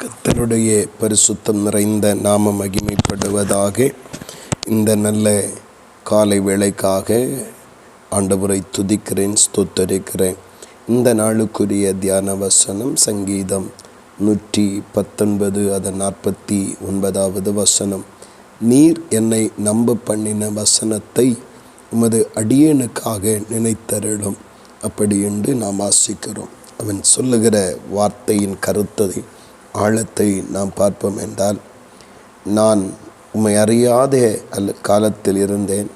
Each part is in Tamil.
கர்த்தருடைய பரிசுத்தம் நிறைந்த நாம மகிமைப்படுவதாக. இந்த நல்ல காலை வேளைக்காக ஆண்டவரை துதிக்கிறேன், ஸ்தோத்தரிக்கிறேன். இந்த நாளுக்குரிய தியான வசனம் சங்கீதம் 119 அதன் 49வது வசனம். நீர் என்னை நம்ப பண்ணின வசனத்தை உமது அடியேனுக்காக நினைத்தருளும். அப்படி என்று நாம் வாசிக்கிறோம். அவன் சொல்லுகிற வார்த்தையின் கருத்தை ஆழத்தை நாம் பார்ப்போம் என்றால், நான் உம்மை அறியாத காலத்தில் இருந்தேன்,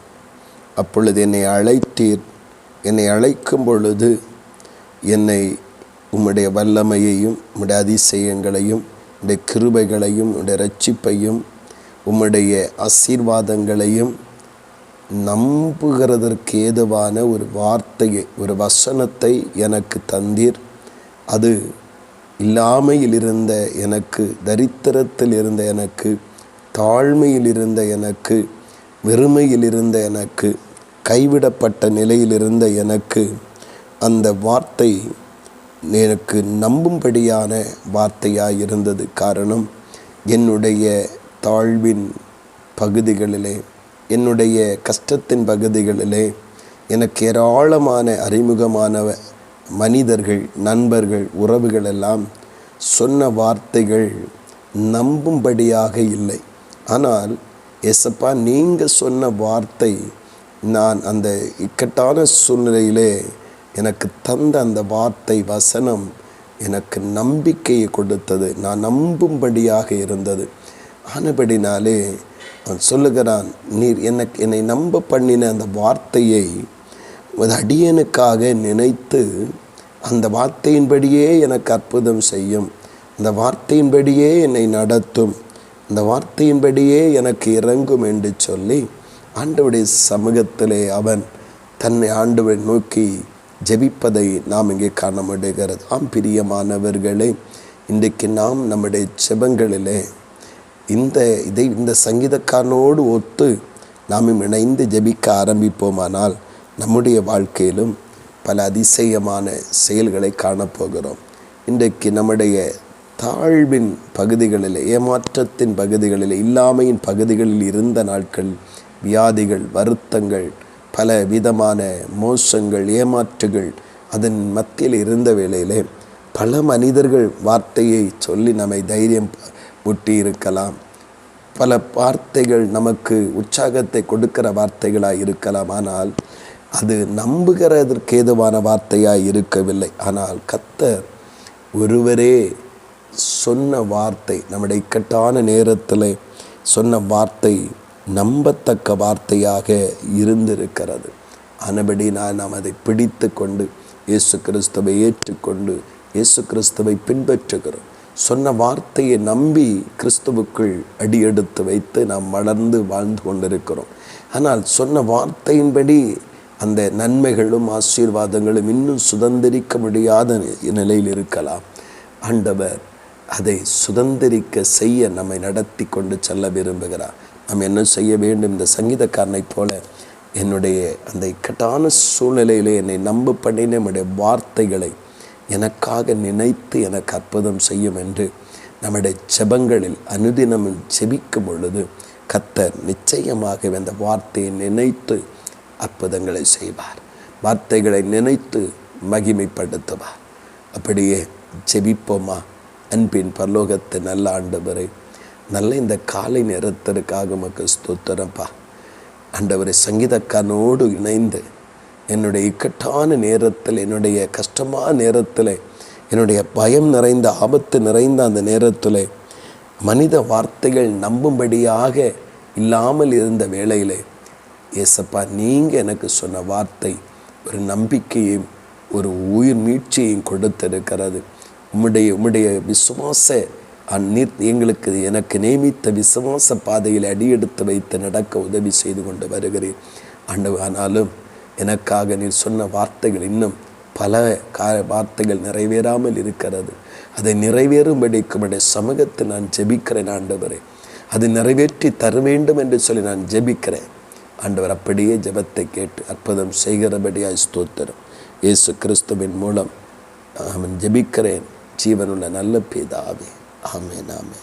அப்பொழுது என்னை அழைத்தீர். என்னை அழைக்கும் பொழுது என்னை உம்முடைய வல்லமையையும் உம்முடைய அதிசயங்களையும் உம்முடைய கிருபைகளையும் உம்முடைய இரட்சிப்பையும் உம்முடைய ஆசீர்வாதங்களையும் நம்புகிறதற்கு ஏதுவான ஒரு வார்த்தையை, ஒரு வசனத்தை எனக்கு தந்தீர். அது இல்லாமையில் இருந்த எனக்கு, தரித்திரத்தில் இருந்த எனக்கு, தாழ்மையில் இருந்த எனக்கு, வெறுமையில் இருந்த எனக்கு, கைவிடப்பட்ட நிலையில் இருந்த எனக்கு அந்த வார்த்தை எனக்கு நம்பும்படியான வார்த்தையாக இருந்தது. காரணம், என்னுடைய தாழ்வின் பகுதிகளிலே, என்னுடைய கஷ்டத்தின் பகுதிகளிலே எனக்கு ஏராளமான அறிமுகமான மனிதர்கள், நண்பர்கள், உறவுகள் எல்லாம் சொன்ன வார்த்தைகள் நம்பும்படியாக இல்லை. ஆனால் ஏசப்பா, நீங்கள் சொன்ன வார்த்தை நான் அந்த இக்கட்டான சூழ்நிலையிலே எனக்கு தந்த அந்த வார்த்தை வசனம் எனக்கு நம்பிக்கையை கொடுத்தது, நான் நம்பும்படியாக இருந்தது. ஆனபடினாலே அவன் சொல்லுகிறான், நீர் என்னை நம்ப பண்ணின அந்த வார்த்தையை அடியனுக்காக நினைத்து அந்த வார்த்தையின்படியே எனக்கு அற்புதம் செய்யும், அந்த வார்த்தையின்படியே என்னை நடத்தும், அந்த வார்த்தையின்படியே எனக்கு இறங்கும் என்று சொல்லி ஆண்டவருடைய சமூகத்திலே அவன் தன்னை ஆண்டவரை நோக்கி ஜெபிப்பதை நாம் இங்கே காண முடிகிறது. பிரியமானவர்களே, இன்றைக்கு நாம் நம்முடைய ஜெபங்களிலே இந்த சங்கீதக்காரனோடு ஒத்து நாம் இணைந்து ஜெபிக்க ஆரம்பிப்போமானால் நம்முடைய வாழ்க்கையிலும் பல அதிசயமான செயல்களை காணப்போகிறோம். இன்றைக்கு நம்முடைய தாழ்வின் பகுதிகளில், ஏமாற்றத்தின் பகுதிகளில், இல்லாமையின் பகுதிகளில் இருந்த நாட்கள், வியாதிகள், வருத்தங்கள், பல விதமான மோசங்கள், ஏமாற்றுகள் அதன் மத்தியில் இருந்த வேளையிலே பல மனிதர்கள் வார்த்தையை சொல்லி நம்மை தைரியம் ஊட்டி இருக்கலாம். பல வார்த்தைகள் நமக்கு உற்சாகத்தை கொடுக்கிற வார்த்தைகளாக இருக்கலாம். ஆனால் அது நம்புகிறதற்கு ஏதுவான வார்த்தையாக இருக்கவில்லை. ஆனால் கர்த்தர் ஒருவரே சொன்ன வார்த்தை, நம்முடைய இக்கட்டான நேரத்தில் சொன்ன வார்த்தை நம்பத்தக்க வார்த்தையாக இருந்திருக்கிறது. ஆனபடி நாம் அதை பிடித்து கொண்டு இயேசு கிறிஸ்துவை ஏற்றுக்கொண்டு இயேசு கிறிஸ்துவை பின்பற்றுகிறோம். சொன்ன வார்த்தையை நம்பி கிறிஸ்துவுக்குள் அடியெடுத்து வைத்து நாம் வளர்ந்து வாழ்ந்து கொண்டிருக்கிறோம். ஆனால் சொன்ன வார்த்தையின்படி அந்த நன்மைகளும் ஆசீர்வாதங்களும் இன்னும் சுதந்திரிக்க முடியாத நிலையில் இருக்கலாம். ஆண்டவர் அதை சுதந்திரிக்க செய்ய நம்மை நடத்தி கொண்டு செல்ல விரும்புகிறார். நாம் என்ன செய்ய வேண்டும்? இந்த சங்கீதக்காரனை போல என்னுடைய அந்த இக்கட்டான சூழ்நிலையிலே என்னை நம்ப பண்ணின நம்முடைய வார்த்தைகளை எனக்காக நினைத்து எனக்கு அற்புதம் செய்யும் என்று நம்முடைய ஜெபங்களில் அனுதினம் ஜெபிக்கும் பொழுது கர்த்தர் நிச்சயமாக அந்த வார்த்தையை நினைத்து அற்புதங்களை செய்வார், வார்த்தைகளை நினைத்து மகிமைப்படுத்துவார். அப்படியே ஜெபிப்போமா? அன்பின் பரலோகத்தை நல்ல ஆண்டவரை, நல்ல இந்த காலை நேரத்திற்காக உமக்கு ஸ்தோத்திரப்பா. ஆண்டவரை, சங்கீதக்காரனோடு இணைந்து என்னுடைய இக்கட்டான நேரத்தில், என்னுடைய கஷ்டமான நேரத்தில், என்னுடைய பயம் நிறைந்த, ஆபத்து நிறைந்த அந்த நேரத்தில் மனித வார்த்தைகள் நம்பும்படியாக இல்லாமல் இருந்த வேளையிலே ஏசப்பா, நீங்கள் எனக்கு சொன்ன வார்த்தை ஒரு நம்பிக்கையும் ஒரு உயிர் மீட்சியையும் கொடுத்திருக்கிறது. உம்முடைய விசுவாச எங்களுக்கு எனக்கு நியமித்த விசுவாச பாதையில் அடியெடுத்து வைத்து நடக்க உதவி செய்து கொண்டு வருகிறேன் ஆண்டவர். ஆனாலும் எனக்காக நீர் சொன்ன வார்த்தைகள் இன்னும் பல வார்த்தைகள் நிறைவேறாமல் இருக்கிறது. அதை நிறைவேறும்படிக்கு உம்முடைய சமூகத்தை நான் ஜெபிக்கிறேன் ஆண்டவரே. அதை நிறைவேற்றி தர வேண்டும் என்று சொல்லி நான் ஜெபிக்கிறேன் ஆண்டவர். அப்படியே ஜெபத்தை கேட்டு அற்புதம் செய்கிறபடியாய் ஸ்தோத்திரம். இயேசு கிறிஸ்துவின் மூலம் அவன் ஜெபிக்கிறேன், ஜீவனுள்ள நல்ல பிதாவே, ஆமென் ஆமென்.